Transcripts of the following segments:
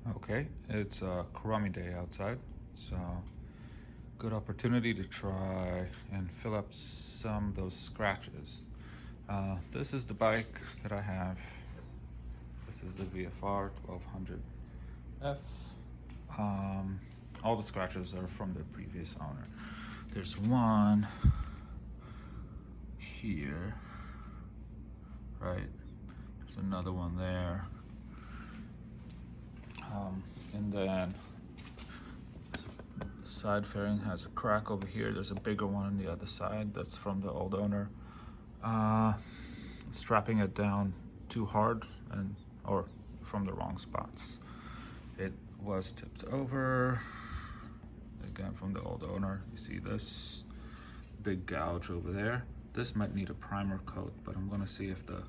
Okay, it's a crummy day outside, so good opportunity to try and fill up some of those scratches. This is the bike that I have. This is the VFR1200F. All the scratches are from the previous owner. There's one here, right? There's another one there. And then the side fairing has a crack over here. There's a bigger one on the other side that's from the old owner. Strapping it down too hard or from the wrong spots. It was tipped over, again from the old owner. You see this big gouge over there. This might need a primer coat, but I'm gonna see if the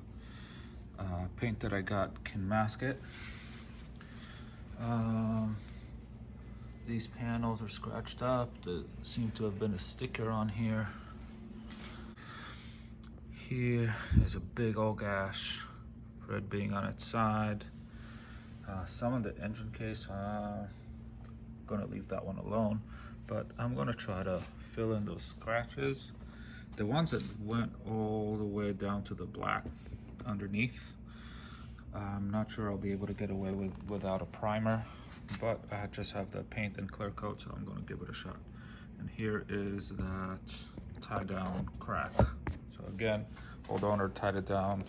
paint that I got can mask it. These panels are scratched up. There seemed to have been a sticker on here. Here is a big old gash, red being on its side. Some of the engine case, I'm gonna leave that one alone, but I'm gonna try to fill in those scratches. The ones that went all the way down to the black underneath, I'm not sure I'll be able to get away without a primer, but I just have the paint and clear coat, so I'm going to give it a shot. And here is that tie down crack. So again, old owner tied it down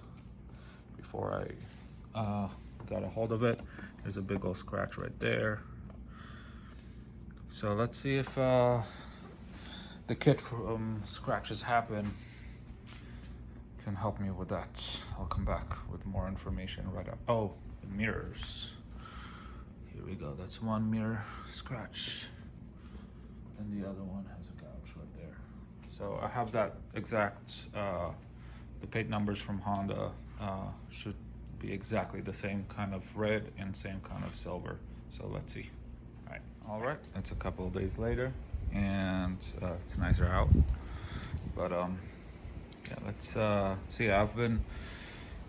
before I got a hold of it. There's a big old scratch right there. So let's see if the kit from Scratches Happen can help me with that. I'll come back with more information right up. Oh, the mirrors. Here we go. That's one mirror scratch, and the other one has a gouge right there. So I have that exact. The paint numbers from Honda should be exactly the same kind of red and same kind of silver. So let's see. All right. It's a couple of days later, and it's nicer out. But yeah, let's see. I've been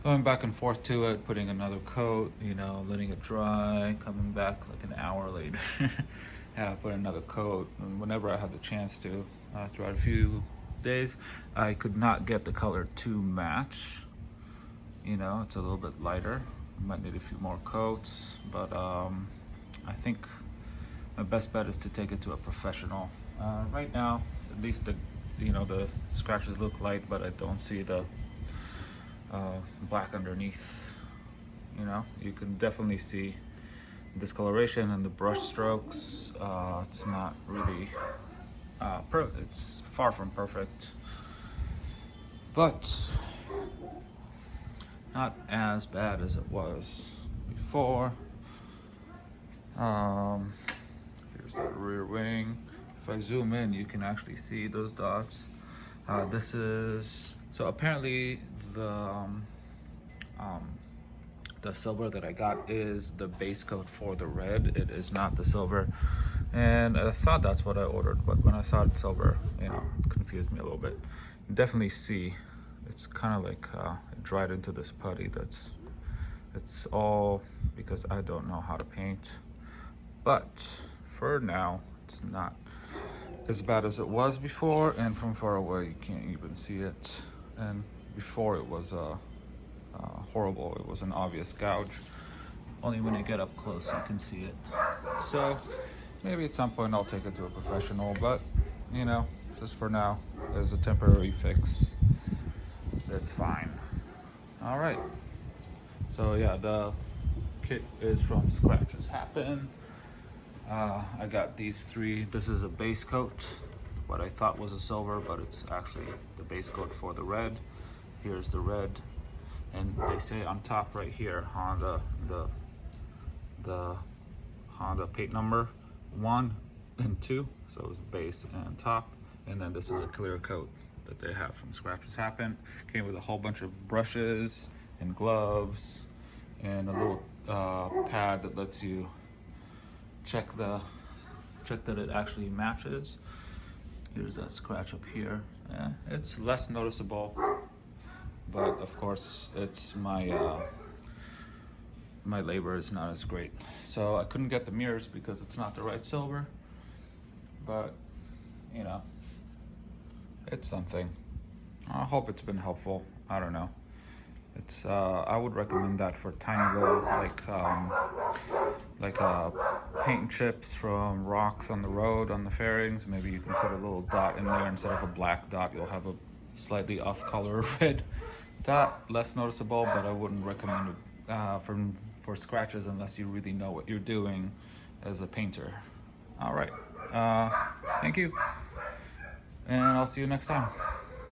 going back and forth to it, putting another coat, letting it dry, coming back like an hour later. Yeah, put another coat, and whenever I had the chance to, throughout a few days, I could not get the color to match. It's a little bit lighter. I might need a few more coats, but I think my best bet is to take it to a professional. Right now, at least the scratches look light, but I don't see the black underneath. You can definitely see discoloration and the brush strokes. It's not really it's far from perfect, but not as bad as it was before. Here's that rear wing. If I zoom in, you can actually see those dots. This is, so apparently the silver that I got is the base coat for the red. It is not the silver, and I thought that's what I ordered, but when I saw it silver, it confused me a little bit. You definitely see it's kind of like it dried into this putty. It's all because I don't know how to paint, but for now it's not as bad as it was before, and from far away you can't even see it, and before it was horrible. It was an obvious gouge. Only when you get up close you can see it. So maybe at some point I'll take it to a professional, but just for now, as a temporary fix, that's fine. All right, so yeah, the kit is from Scratches Happen. I got these three. This is a base coat, what I thought was a silver, but it's actually the base coat for the red. Here's the red, and they say on top right here, Honda, the Honda paint number 1 and 2, so it's base and top, and then this is a clear coat that they have from Scratches Happen. Came with a whole bunch of brushes and gloves and a little pad that lets you check that it actually matches. Here's that scratch up here. It's less noticeable, but of course it's my my labor is not as great. So I couldn't get the mirrors because it's not the right silver, but you know, it's something. I hope it's been helpful. I don't know. It's I would recommend that for tiny little paint chips from rocks on the road on the fairings. Maybe you can put a little dot in there instead of a black dot. You'll have a slightly off color red dot, less noticeable. But I wouldn't recommend it for scratches unless you really know what you're doing as a painter. All right. Thank you, and I'll see you next time.